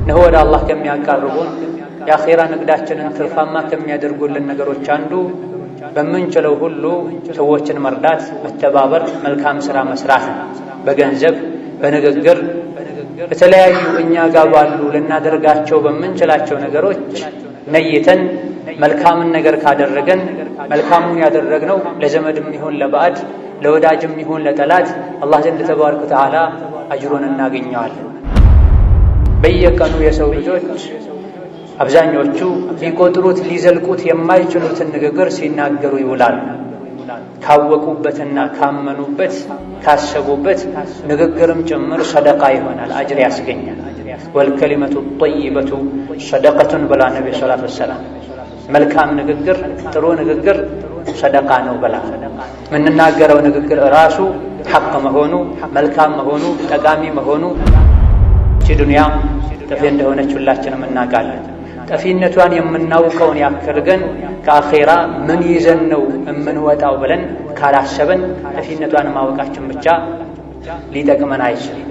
ነው ወደ አላህ ከሚያቃርቡን የአኺራ ንግዳችንን ትርፋማ ከሚያደርጉልን ነገሮች አንዱ በምንችለው ሁሉ ሰዎችን መርዳት፣ መተባበር፣ መልካም ሥራ መስራት ነው። በገንዘብ በንግግር በተለያዩ እኛ ጋር ባሉ ልናደርጋቸው በምንችላቸው ነገሮች ነይተን መልካምን ነገር ካደረገን መልካሙን ያደረግነው ለዘመድም ይሁን ለባዕድ ለወዳጅም ይሁን ለጠላት አላህ ዘንድ ተባረከ ወተዓላ አጅሩን እናገኘዋለን። በየቀኑ የሰው ልጆች አብዛኞቹ ሊቆጥሩት ሊዘልቁት የማይችሉትን ንግግር ሲናገሩ ይውላሉ። ካወቁበትና ካመኑበት ካሰቡበት ንግግርም ጭምር ሰደቃ ይሆናል፣ አጅር ያስገኛል። ወልከሊመቱ ጠይበቱ ሰደቀቱን ብላ ነቢ ሰለላሁ ዐለይሂ ወሰለም። መልካም ንግግር ጥሩ ንግግር ሰደቃ ነው ብላ የምንናገረው ንግግር ራሱ ሐቅ መሆኑ መልካም መሆኑ ጠቃሚ መሆኑ ዱንያ ጠፊ እንደሆነች ሁላችንም እናውቃለን። ጠፊነቷን የምናውቀውን ያክል ግን ከአኼራ ምን ይዘን ነው የምንወጣው ብለን ካላሰብን ጠፊነቷን ማወቃችን ብቻ ሊጠቅመን አይችልም።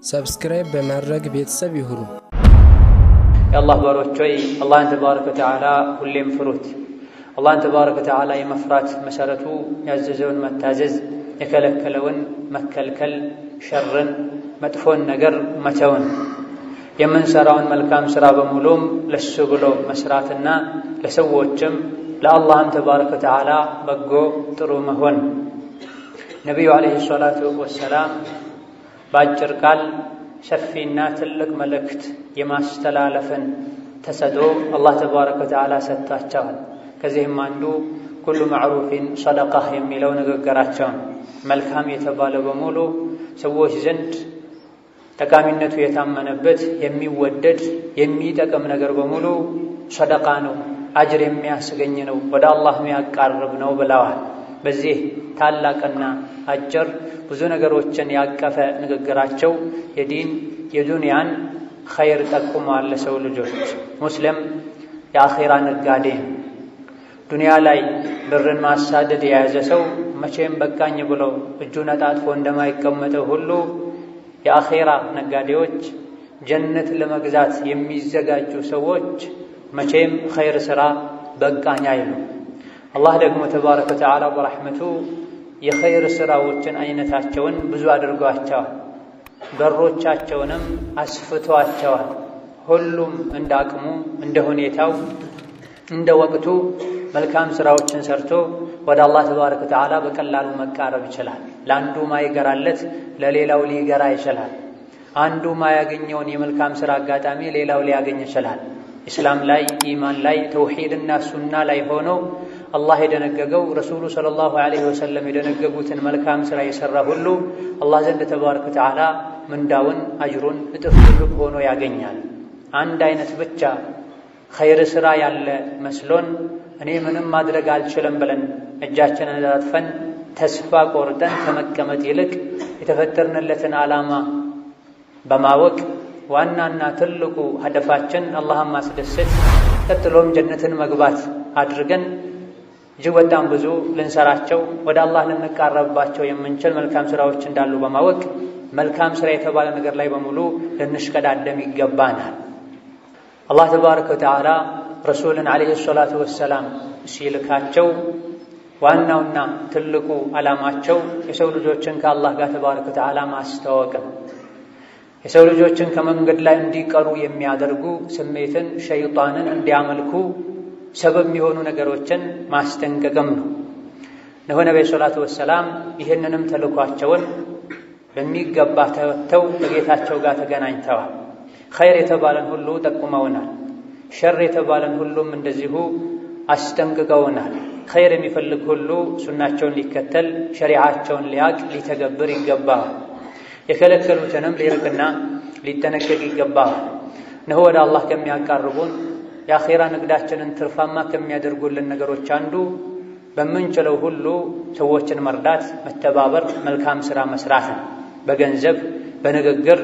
ሰብስክራይብ በማድረግ ቤተሰብ ይሁኑ። የአላህ ባሮች ሆይ አላህን ተባረከ ወተዓላ ሁሌም ፍሩት። አላህን ተባረከ ወተዓላ የመፍራት መሰረቱ ያዘዘውን መታዘዝ፣ የከለከለውን መከልከል፣ ሸርን መጥፎን ነገር መተውን፣ የምንሰራውን መልካም ሥራ በሙሉም ለሱ ብሎ መስራትና ለሰዎችም ለአላህም ተባረከ ወተዓላ በጎ ጥሩ መሆን። ነቢዩ ዓለይሂ ሰላቱ ወሰላም በአጭር ቃል ሰፊና ትልቅ መልእክት የማስተላለፍን ተሰጥኦ አላህ ተባረከ ወተዓላ ሰጥቷቸዋል። ከዚህም አንዱ ኩሉ መዕሩፊን ሰደቃህ የሚለው ንግግራቸውን መልካም የተባለ በሙሉ ሰዎች ዘንድ ጠቃሚነቱ የታመነበት የሚወደድ የሚጠቅም ነገር በሙሉ ሰደቃ ነው፣ አጅር የሚያስገኝ ነው፣ ወደ አላህ የሚያቃርብ ነው ብለዋል። በዚህ ታላቅና አጭር ብዙ ነገሮችን ያቀፈ ንግግራቸው የዲን የዱንያን ኸይር ጠቁመዋል ለሰው ልጆች። ሙስሊም የአኼራ ነጋዴ ዱንያ ላይ ብርን ማሳደድ የያዘ ሰው መቼም በቃኝ ብሎ እጁን አጣጥፎ እንደማይቀመጠው ሁሉ የአኼራ ነጋዴዎች ጀነት ለመግዛት የሚዘጋጁ ሰዎች መቼም ኸይር ሥራ በቃኝ አይሉ። አላህ ደግሞ ተባረከ ወተዓላ በረሕመቱ የኸይር ሥራዎችን አይነታቸውን ብዙ አድርጓቸዋል፣ በሮቻቸውንም አስፍቷቸዋል። ሁሉም እንደ አቅሙ እንደ ሁኔታው እንደ ወቅቱ መልካም ሥራዎችን ሰርቶ ወደ አላህ ተባረከ ወተዓላ በቀላሉ መቃረብ ይችላል። ለአንዱ ማይገራለት ለሌላው ሊገራ ይችላል። አንዱ ማያገኘውን የመልካም ሥራ አጋጣሚ ሌላው ሊያገኝ ይችላል። ኢስላም ላይ ኢማን ላይ ተውሂድና ሱና ላይ ሆኖ አላህ የደነገገው ረሱሉ ሰለላሁ ዐለይሂ ወሰለም የደነገጉትን መልካም ሥራ የሠራ ሁሉ አላህ ዘንድ ተባረከ ወተዓላ ምንዳውን አጅሩን እጥፍ ድርብ ሆኖ ያገኛል። አንድ አይነት ብቻ ኸይር ሥራ ያለ መስሎን እኔ ምንም ማድረግ አልችልም ብለን እጃችንን አጣጥፈን ተስፋ ቆርጠን ከመቀመጥ ይልቅ የተፈጠርንለትን ዓላማ በማወቅ ዋናና ትልቁ ሀደፋችን አላህን ማስደሰት ቀጥሎም ጀነትን መግባት አድርገን እጅግ በጣም ብዙ ልንሰራቸው ወደ አላህ ልንቃረብባቸው የምንችል መልካም ሥራዎች እንዳሉ በማወቅ መልካም ሥራ የተባለ ነገር ላይ በሙሉ ልንሽቀዳደም ይገባናል። አላህ ተባረከ ወተዓላ ረሱልን ዓለይሂ ሰላቱ ወሰላም ሲልካቸው ዋናውና ትልቁ ዓላማቸው የሰው ልጆችን ከአላህ ጋር ተባረከ ወተዓላ ማስተዋወቅም፣ የሰው ልጆችን ከመንገድ ላይ እንዲቀሩ የሚያደርጉ ስሜትን፣ ሸይጣንን እንዲያመልኩ ሰበብ የሚሆኑ ነገሮችን ማስጠንቀቅም ነው። ነሆ ነቢዩ ሰላቱ ወሰላም ይህንንም ተልኳቸውን በሚገባ ተወጥተው ከጌታቸው ጋር ተገናኝተዋል። ኸይር የተባለን ሁሉ ጠቁመውናል። ሸር የተባለን ሁሉም እንደዚሁ አስጠንቅቀውናል። ኸይር የሚፈልግ ሁሉ ሱናቸውን ሊከተል ሸሪዓቸውን ሊያቅ ሊተገብር ይገባል። የከለከሉትንም ሊርቅና ሊጠነቀቅ ይገባል። ነሆ ወደ አላህ ከሚያቃርቡን የአኼራ ንግዳችንን ትርፋማ ከሚያደርጉልን ነገሮች አንዱ በምንችለው ሁሉ ሰዎችን መርዳት፣ መተባበር፣ መልካም ሥራ መስራት ነው። በገንዘብ በንግግር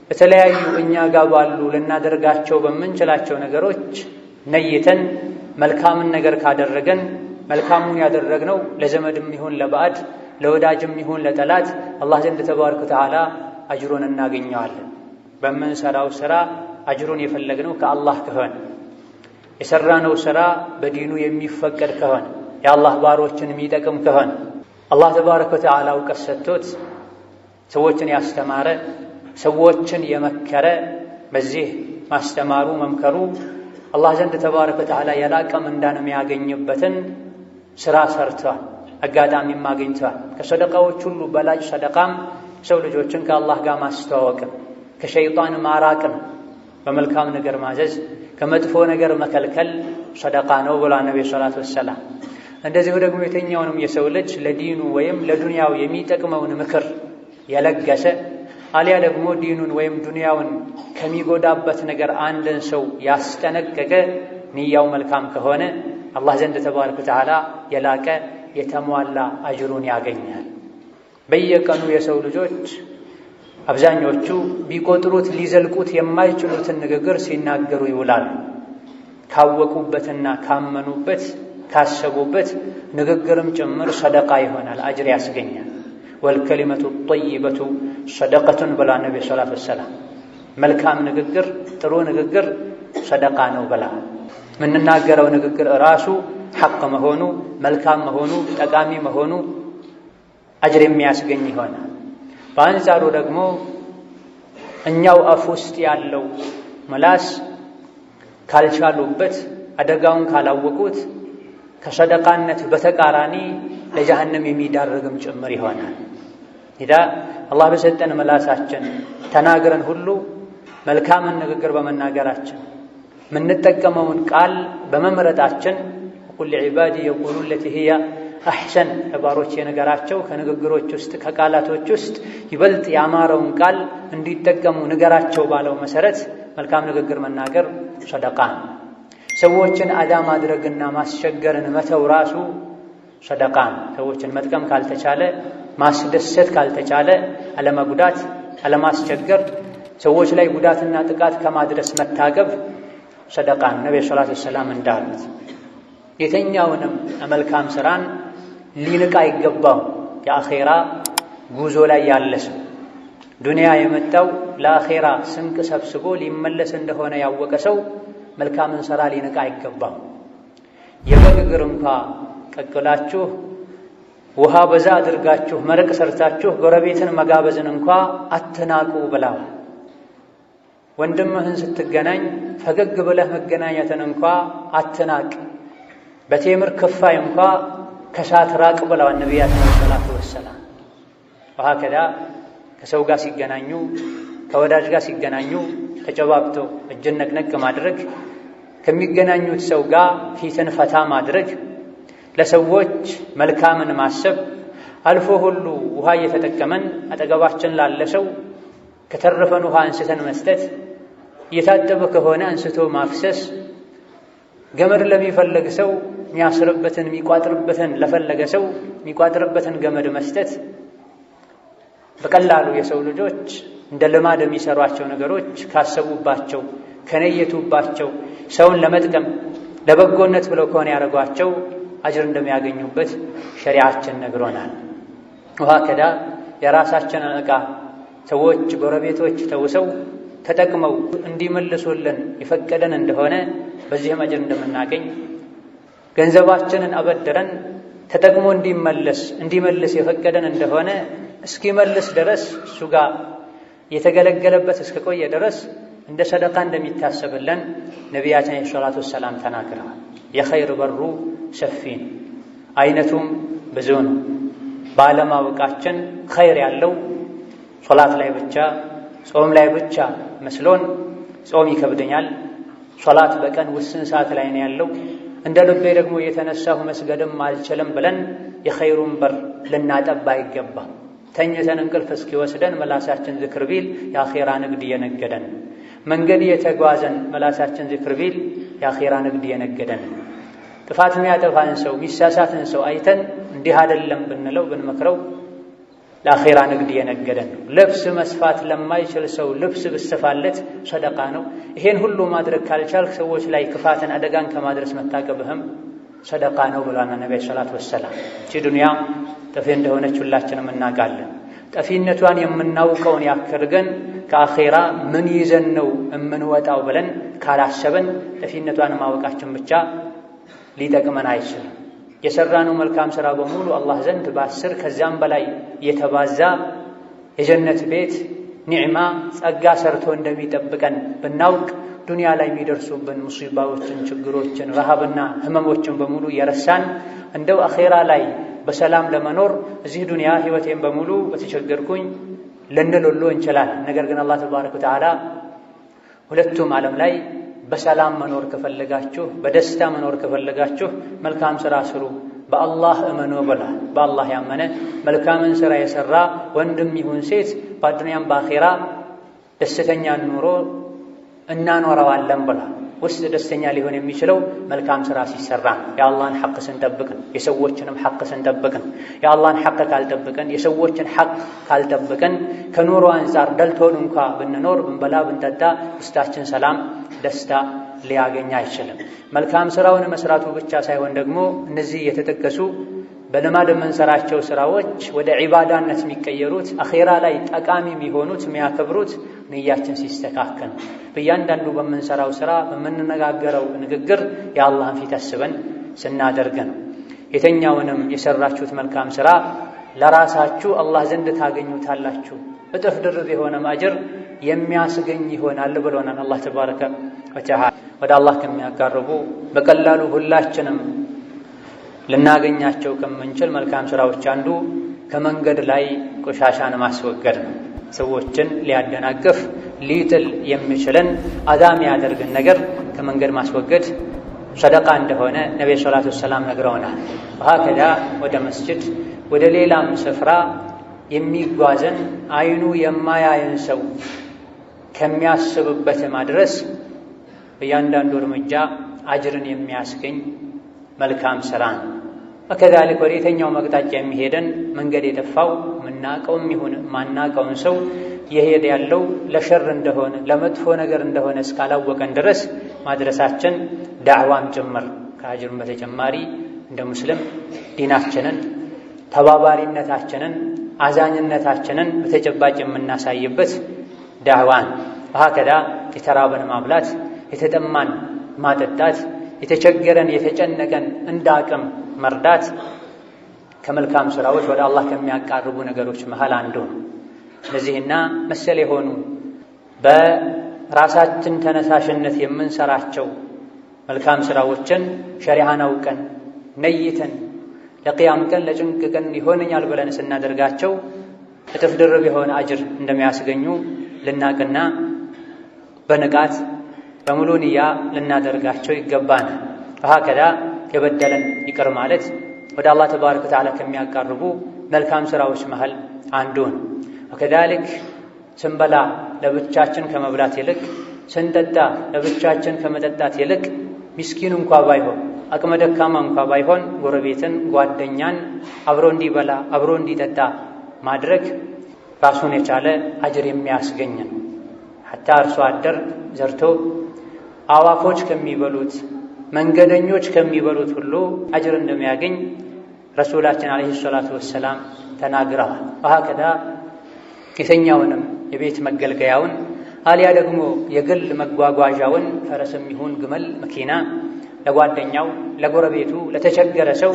በተለያዩ እኛ ጋር ባሉ ልናደርጋቸው በምንችላቸው ነገሮች ነይተን መልካምን ነገር ካደረገን መልካሙን ያደረግነው ለዘመድም ይሁን ለባዕድ ለወዳጅም ይሁን ለጠላት አላህ ዘንድ ተባረከ ወተዓላ አጅሩን እናገኘዋለን። በምንሰራው ሥራ አጅሩን የፈለግነው ከአላህ ከሆነ የሰራነው ሥራ በዲኑ የሚፈቀድ ከሆነ የአላህ ባሮችን የሚጠቅም ከሆነ አላህ ተባረከ ወተዓላ እውቀት ሰጥቶት ሰዎችን ያስተማረ ሰዎችን የመከረ በዚህ ማስተማሩ መምከሩ አላህ ዘንድ ተባረከ ወተዓላ የላቀ ምንዳን የሚያገኝበትን ሥራ ሰርቷል፣ አጋጣሚም አግኝቷል። ከሰደቃዎች ሁሉ በላጭ ሰደቃም ሰው ልጆችን ከአላህ ጋር ማስተዋወቅን ከሸይጣን ማራቅን በመልካም ነገር ማዘዝ ከመጥፎ ነገር መከልከል ሰደቃ ነው ብሏል ነብዩ ሰለላሁ ዐለይሂ ወሰለም። እንደዚሁ ደግሞ የትኛውንም የሰው ልጅ ለዲኑ ወይም ለዱንያው የሚጠቅመውን ምክር የለገሰ አሊያ ደግሞ ዲኑን ወይም ዱንያውን ከሚጎዳበት ነገር አንድን ሰው ያስጠነቀቀ ንያው መልካም ከሆነ አላህ ዘንድ ተባረከ ወተዓላ የላቀ የተሟላ አጅሩን ያገኛል። በየቀኑ የሰው ልጆች አብዛኞቹ ቢቆጥሩት ሊዘልቁት የማይችሉትን ንግግር ሲናገሩ ይውላሉ። ካወቁበትና ካመኑበት ካሰቡበት ንግግርም ጭምር ሰደቃ ይሆናል፣ አጅር ያስገኛል። ወልከሊመቱ ጠይበቱ ሰደቀቱን ብላ ነብዩ ሰለላሁ ዐለይሂ ወሰለም። መልካም ንግግር ጥሩ ንግግር ሰደቃ ነው ብላ የምንናገረው ንግግር ራሱ ሐቅ መሆኑ መልካም መሆኑ ጠቃሚ መሆኑ አጅር የሚያስገኝ ይሆናል። በአንጻሩ ደግሞ እኛው አፍ ውስጥ ያለው ምላስ ካልቻሉበት አደጋውን ካላወቁት ከሰደቃነት በተቃራኒ ለጀሃነም የሚዳርግም ጭምር ይሆናል። ኢዳ አላህ በሰጠን ምላሳችን ተናግረን ሁሉ መልካምን ንግግር በመናገራችን የምንጠቀመውን ቃል በመምረጣችን ቁል ዒባዲ የቁሉ ለቲ ሂየ አሕሰን ባሮች የነገራቸው ከንግግሮች ውስጥ ከቃላቶች ውስጥ ይበልጥ ያማረውን ቃል እንዲጠቀሙ ንገራቸው ባለው መሰረት መልካም ንግግር መናገር ሰደቃ ነው። ሰዎችን አዳ ማድረግና ማስቸገርን መተው ራሱ ሰደቃ ነው። ሰዎችን መጥቀም ካልተቻለ ማስደሰት ካልተቻለ አለመጉዳት አለማስቸገር ሰዎች ላይ ጉዳትና ጥቃት ከማድረስ መታቀብ ሰደቃ ነው። ነብዩ ሰለላሁ ዐለይሂ ወሰለም እንዳሉት የትኛውንም መልካም ስራን ሊንቅ አይገባው። የአኼራ ጉዞ ላይ ያለ ሰው ዱንያ የመጣው ለአኼራ ስንቅ ሰብስቦ ሊመለስ እንደሆነ ያወቀ ሰው መልካምን ስራ ሊንቅ አይገባው። የበግ እግር እንኳ ቀቅላችሁ ውሃ በዛ አድርጋችሁ መረቅ ሰርታችሁ ጎረቤትን መጋበዝን እንኳ አትናቁ ብለው። ወንድምህን ስትገናኝ ፈገግ ብለህ መገናኘትን እንኳ አትናቅ። በቴምር ክፋይ እንኳ ከሳት ራቅ ብለዋል ነቢያችን ሰለላሁ ዐለይሂ ወሰለም። ወሀከዛ ከሰው ጋር ሲገናኙ ከወዳጅ ጋር ሲገናኙ ተጨባብቶ እጅን ነቅነቅ ማድረግ፣ ከሚገናኙት ሰው ጋር ፊትን ፈታ ማድረግ፣ ለሰዎች መልካምን ማሰብ፣ አልፎ ሁሉ ውሃ እየተጠቀመን አጠገባችን ላለ ሰው ከተረፈን ውሃ አንስተን መስጠት፣ እየታጠበ ከሆነ አንስቶ ማፍሰስ፣ ገመድ ለሚፈልግ ሰው የሚያስርበትን የሚቋጥርበትን ለፈለገ ሰው የሚቋጥርበትን ገመድ መስጠት። በቀላሉ የሰው ልጆች እንደ ልማድ የሚሰሯቸው ነገሮች ካሰቡባቸው ከነየቱባቸው ሰውን ለመጥቀም ለበጎነት ብለው ከሆነ ያደረጓቸው አጅር እንደሚያገኙበት ሸሪዓችን ነግሮናል። ወሀከዛ የራሳችንን ዕቃ ሰዎች ጎረቤቶች ተውሰው ተጠቅመው እንዲመልሱልን የፈቀደን እንደሆነ በዚህም አጅር እንደምናገኝ፣ ገንዘባችንን አበድረን ተጠቅሞ እንዲመልስ የፈቀደን እንደሆነ እስኪመልስ ድረስ እሱ ጋር የተገለገለበት እስከቆየ ድረስ እንደ ሰደቃ እንደሚታሰብልን ነቢያችን ሰለላሁ ዐለይሂ ወሰለም ተናግረዋል። የኸይር በሩ ሰፊ ነው፣ አይነቱም ብዙ ነው። ባለማወቃችን ኸይር ያለው ሶላት ላይ ብቻ ጾም ላይ ብቻ መስሎን ጾም ይከብደኛል፣ ሶላት በቀን ውስን ሰዓት ላይ ነው ያለው፣ እንደ ልቤ ደግሞ የተነሳሁ መስገድም አልችልም ብለን የኸይሩን በር ልናጠባ አይገባም። ተኝተን እንቅልፍ እስኪወስደን መላሳችን ዝክር ቢል የአኼራ ንግድ እየነገደን፣ መንገድ የተጓዘን መላሳችን ዝክር ቢል የአኼራ ንግድ እየነገደን። ጥፋት የሚያጠፋን ሰው የሚሳሳትን ሰው አይተን እንዲህ አይደለም ብንለው ብንመክረው ለአኼራ ንግድ እየነገደን ነው። ልብስ መስፋት ለማይችል ሰው ልብስ ብስፋለት ሰደቃ ነው። ይሄን ሁሉ ማድረግ ካልቻልክ ሰዎች ላይ ክፋትን አደጋን ከማድረስ መታቀብህም ሰደቃ ነው ብሏል ነብዩ ሰለላሁ ዐለይሂ ወሰለም። እቺ ዱንያ ጠፊ እንደሆነች ሁላችንም እናውቃለን። ጠፊነቷን የምናውቀውን ያክል ግን ከአኼራ ምን ይዘን ነው የምንወጣው ብለን ካላሰበን ጠፊነቷን ማወቃችን ብቻ ሊጠቅመን አይችልም። የሰራነው መልካም ሥራ በሙሉ አላህ ዘንድ በ10 ከዛም በላይ የተባዛ የጀነት ቤት ኒዕማ ጸጋ ሰርቶ እንደሚጠብቀን ብናውቅ ዱንያ ላይ የሚደርሱብን ሙሲባዎችን፣ ችግሮችን፣ ረሃብና ህመሞችን በሙሉ የረሳን እንደው አኼራ ላይ በሰላም ለመኖር እዚህ ዱንያ ህይወቴን በሙሉ በተቸገርኩኝ ልንል እንችላለን። ነገር ግን አላህ ተባረከ ወተዓላ ሁለቱም ዓለም ላይ በሰላም መኖር ከፈለጋችሁ፣ በደስታ መኖር ከፈለጋችሁ መልካም ሥራ ስሩ፣ በአላህ እመኑ ብሏል። በአላህ ያመነ መልካምን ሥራ የሠራ ወንድም ይሁን ሴት በዱንያም በአኼራ ደስተኛ ኑሮ እናኖረዋለን ብሏል። ውስጥ ደስተኛ ሊሆን የሚችለው መልካም ሥራ ሲሰራ የአላህን ሐቅ ስንጠብቅን፣ የሰዎችንም ሐቅ ስንጠብቅን። የአላህን ሐቅ ካልጠብቅን፣ የሰዎችን ሐቅ ካልጠብቅን ከኑሮ አንጻር ደልቶን እንኳ ብንኖር ብንበላ ብንጠጣ ውስጣችን ሰላም ደስታ ሊያገኝ አይችልም። መልካም ሥራውን መስራቱ ብቻ ሳይሆን ደግሞ እነዚህ የተጠቀሱ በልማድ የምንሰራቸው ሥራዎች ወደ ዒባዳነት የሚቀየሩት አኼራ ላይ ጠቃሚ የሚሆኑት የሚያከብሩት ንያችን ሲስተካከል፣ በእያንዳንዱ በምንሰራው ሥራ በምንነጋገረው ንግግር የአላህን ፊት አስበን ስናደርግ ነው። የተኛውንም የሰራችሁት መልካም ሥራ ለራሳችሁ አላህ ዘንድ ታገኙታላችሁ፣ እጥፍ ድርብ የሆነ አጅር የሚያስገኝ ይሆናል ብሎናል አላህ ተባረከ ወተዓላ። ወደ አላህ ከሚያቃርቡ በቀላሉ ሁላችንም ልናገኛቸው ከምንችል መልካም ሥራዎች አንዱ ከመንገድ ላይ ቆሻሻን ማስወገድ ነው። ሰዎችን ሊያደናቅፍ ሊጥል የሚችልን አዳም ያደርግን ነገር ከመንገድ ማስወገድ ሰደቃ እንደሆነ ነብዩ ሰለላሁ ዐለይሂ ወሰለም ነግረውናል። ወሀከዛ ወደ መስጂድ ወደ ሌላም ስፍራ የሚጓዘን አይኑ የማያየን ሰው ከሚያስብበት ማድረስ በእያንዳንዱ እርምጃ አጅርን የሚያስገኝ መልካም ሥራ ነው። ወከዛሊክ ወደ የተኛው መቅጣጫ የሚሄደን መንገድ የጠፋው ምናቀውም ይሁን ማናቀውን ሰው የሄደ ያለው ለሸር እንደሆነ ለመጥፎ ነገር እንደሆነ እስካላወቀን ድረስ ማድረሳችን ዳዕዋም ጭምር ከአጅሩም በተጨማሪ እንደ ሙስሊም ዲናችንን፣ ተባባሪነታችንን፣ አዛኝነታችንን በተጨባጭ የምናሳይበት ዳዕዋን። ወሀከዛ የተራበን ማብላት፣ የተጠማን ማጠጣት፣ የተቸገረን የተጨነቀን እንደ አቅም መርዳት ከመልካም ሥራዎች ወደ አላህ ከሚያቃርቡ ነገሮች መሃል አንዱ ነው። እነዚህና መሰል የሆኑ በራሳችን ተነሳሽነት የምንሰራቸው መልካም ሥራዎችን ሸሪዓን አውቀን ነይተን ለቅያም ቀን ለጭንቅ ቀን ይሆነኛል ብለን ስናደርጋቸው እጥፍ ድርብ የሆነ አጅር እንደሚያስገኙ ልናቅና በንቃት በሙሉ ንያ ልናደርጋቸው ይገባናል። ወሀከዛ የበደለን ይቅር ማለት ወደ አላህ ተባረከ ወተዓላ ከሚያቃርቡ መልካም ሥራዎች መሃል አንዱ ነው። ወከዛሊክ ስንበላ ለብቻችን ከመብላት ይልቅ ስንጠጣ ለብቻችን ከመጠጣት ይልቅ ምስኪን እንኳ ባይሆን አቅመ ደካማ እንኳ ባይሆን ጎረቤትን፣ ጓደኛን አብሮ እንዲበላ አብሮ እንዲጠጣ ማድረግ ራሱን የቻለ አጅር የሚያስገኝ ነው። ሐታ አርሶ አደር ዘርቶ አዋፎች ከሚበሉት መንገደኞች ከሚበሉት ሁሉ አጅር እንደሚያገኝ ረሱላችን አለይሂ ሰላቱ ወሰላም ተናግረዋል። ወሀከዛ የተኛውንም የቤት መገልገያውን አልያ ደግሞ የግል መጓጓዣውን ፈረስም ይሁን ግመል፣ መኪና ለጓደኛው፣ ለጎረቤቱ፣ ለተቸገረ ሰው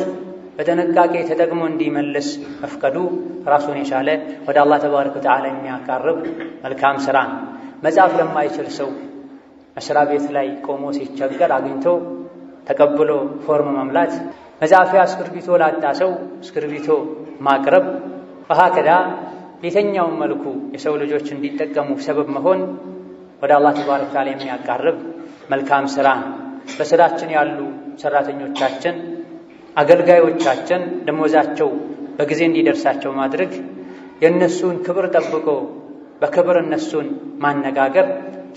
በጥንቃቄ ተጠቅሞ እንዲመልስ መፍቀዱ ራሱን የቻለ ወደ አላህ ተባረከ ወተዓላ የሚያቃርብ መልካም ሥራ ነው። መጻፍ ለማይችል ሰው መስሪያ ቤት ላይ ቆሞ ሲቸገር አግኝቶ ተቀብሎ ፎርም መምላት፣ መጻፊያ እስክርቢቶ ላጣ ሰው እስክርቢቶ ማቅረብ፣ ወሀከዛ የተኛውን መልኩ የሰው ልጆች እንዲጠቀሙ ሰበብ መሆን ወደ አላህ ተባረከ ወተዓላ የሚያቃርብ መልካም ሥራ ነው። በስራችን ያሉ ሰራተኞቻችን፣ አገልጋዮቻችን ደሞዛቸው በጊዜ እንዲደርሳቸው ማድረግ፣ የእነሱን ክብር ጠብቆ በክብር እነሱን ማነጋገር፣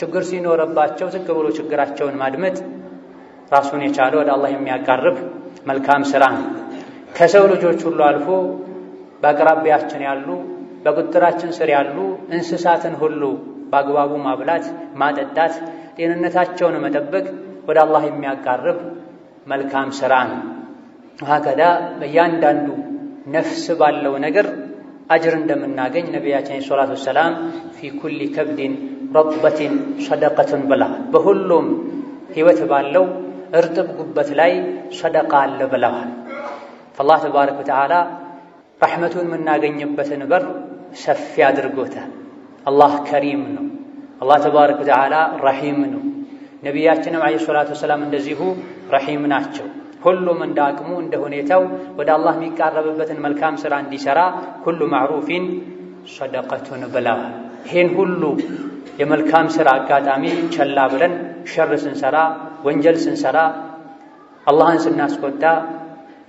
ችግር ሲኖርባቸው ዝቅ ብሎ ችግራቸውን ማድመጥ ራሱን የቻለ ወደ አላህ የሚያቃርብ መልካም ሥራ ነው። ከሰው ልጆች ሁሉ አልፎ በአቅራቢያችን ያሉ በቁጥጥራችን ስር ያሉ እንስሳትን ሁሉ በአግባቡ ማብላት፣ ማጠጣት፣ ጤንነታቸውን መጠበቅ ወደ አላህ የሚያቃርብ መልካም ሥራ ነው። ሀከዳ በእያንዳንዱ ነፍስ ባለው ነገር አጅር እንደምናገኝ ነቢያችን ሰለላሁ ዐለይሂ ወሰለም ፊ ኩሊ ከብድን ረጥበትን ሰደቀቱን ብለዋል። በሁሉም ህይወት ባለው እርጥብ ጉበት ላይ ሰደቃ አለ ብለዋል። አላህ ተባረከ ወተዓላ ረሕመቱን የምናገኝበትን በር ሰፊ አድርጎታል። አላህ ከሪም ነው። አላህ ተባረከ ወተዓላ ረሒም ነው። ነቢያችንም ዐለይሂ ሰላቱ ወሰላም እንደዚሁ ረሒም ናቸው። ሁሉም እንደ አቅሙ እንደ ሁኔታው ወደ አላህ የሚቃረብበትን መልካም ሥራ እንዲሠራ ኩሉ ማዕሩፊን ሰደቀቱን ብለዋል። ይህን ሁሉ የመልካም ሥራ አጋጣሚ ቸላ ብለን ሸር ስንሠራ፣ ወንጀል ስንሠራ፣ አላህን ስናስቆጣ፣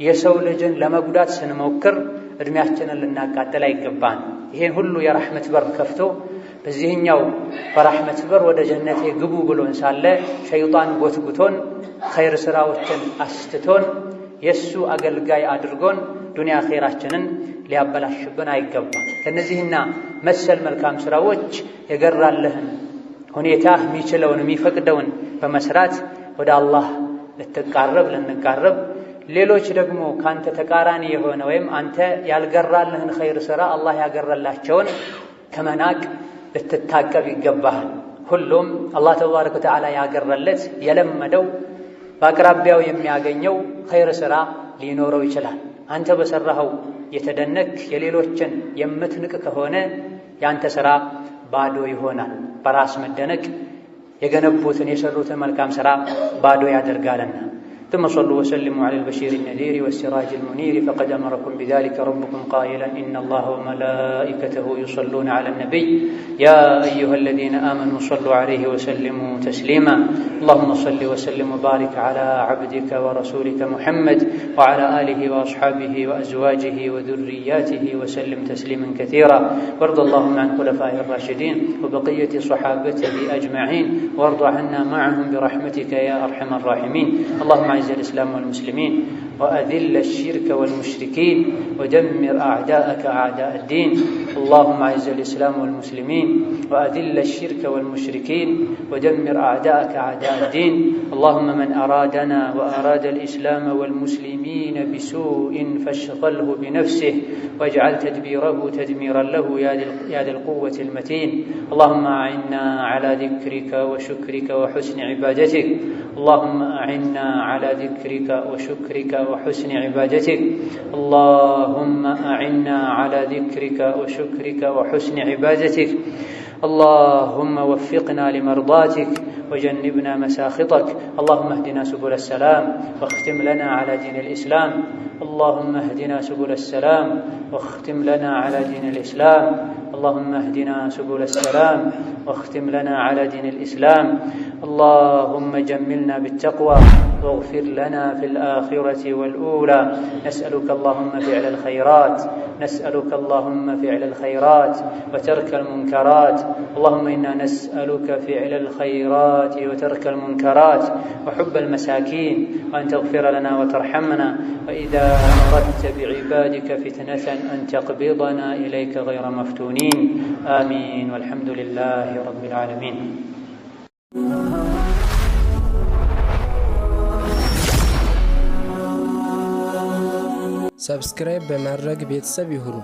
የሰው ልጅን ለመጉዳት ስንሞክር ዕድሜያችንን ልናቃጥል አይገባን። ይህን ሁሉ የረሕመት በር ከፍቶ በዚህኛው በረሕመት በር ወደ ጀነቴ ግቡ ብሎን ሳለ ሸይጣን ጎትጉቶን ኸይር ሥራዎችን አስትቶን የእሱ አገልጋይ አድርጎን ዱንያ ኸይራችንን ሊያበላሽብን አይገባም። ከነዚህና መሰል መልካም ሥራዎች የገራለህን ሁኔታ የሚችለውን የሚፈቅደውን በመስራት ወደ አላህ ልንቃረብ፣ ሌሎች ደግሞ ካንተ ተቃራኒ የሆነ ወይም አንተ ያልገራለህን ኸይር ሥራ አላህ ያገረላቸውን ከመናቅ ልትታቀብ ይገባሃል። ሁሉም አላህ ተባረከ ወተዓላ ያገረለት የለመደው በአቅራቢያው የሚያገኘው ኸይር ሥራ ሊኖረው ይችላል። አንተ በሠራኸው የተደነቅ የሌሎችን የምትንቅ ከሆነ የአንተ ሥራ ባዶ ይሆናል። በራስ መደነቅ የገነቡትን የሰሩትን መልካም ሥራ ባዶ ያደርጋልና። ثم صلوا وسلموا على البشير النذير والسراج المنير فقد أمركم بذلك ربكم قائلا إن الله وملائكته يصلون على النبي يا أيها الذين آمنوا صلوا عليه وسلموا تسليما اللهم صل وسلم وبارك على عبدك ورسولك محمد وعلى آله وأصحابه وأزواجه وذرياته وسلم تسليما كثيرا وارض اللهم عن خلفائه الراشدين وبقية صحابته أجمعين وارض عنا معهم برحمتك يا أرحم الراحمين اللهم أعز الإسلام والمسلمين وأذل الشرك والمشركين ودمر أعداءك أعداء الدين اللهم أعز الإسلام والمسلمين وأذل الشرك والمشركين ودمر أعداءك أعداء الدين اللهم من أرادنا وأراد الإسلام والمسلمين بسوء فاشغله بنفسه واجعل تدبيره تدميرا له يا ذا القوة المتين اللهم أعنا على ذكرك وشكرك وحسن عبادتك اللهم أعنا على ذكرك وشكرك وحسن عبادتك اللهم أعنا على ذكرك وشكرك وحسن عبادتك اللهم وفقنا لمرضاتك وجنبنا مساخطك اللهم اهدنا سبل السلام واختم لنا على دين الإسلام اللهم اهدنا سبل السلام واختم لنا على دين الإسلام اللهم اهدنا سبل السلام واختم لنا على دين الإسلام اللهم جملنا بالتقوى واغفر لنا في الآخرة والأولى نسألك اللهم فعل الخيرات نسألك اللهم فعل الخيرات وترك المنكرات اللهم إنا نسألك فعل الخيرات وترك المنكرات وحب المساكين وأن تغفر لنا وترحمنا وإذا أردت بعبادك فتنة أن تقبضنا إليك غير مفتونين آمين والحمد لله رب العالمين. ሰብስክራይብ በማድረግ ቤተሰብ ይሁኑ።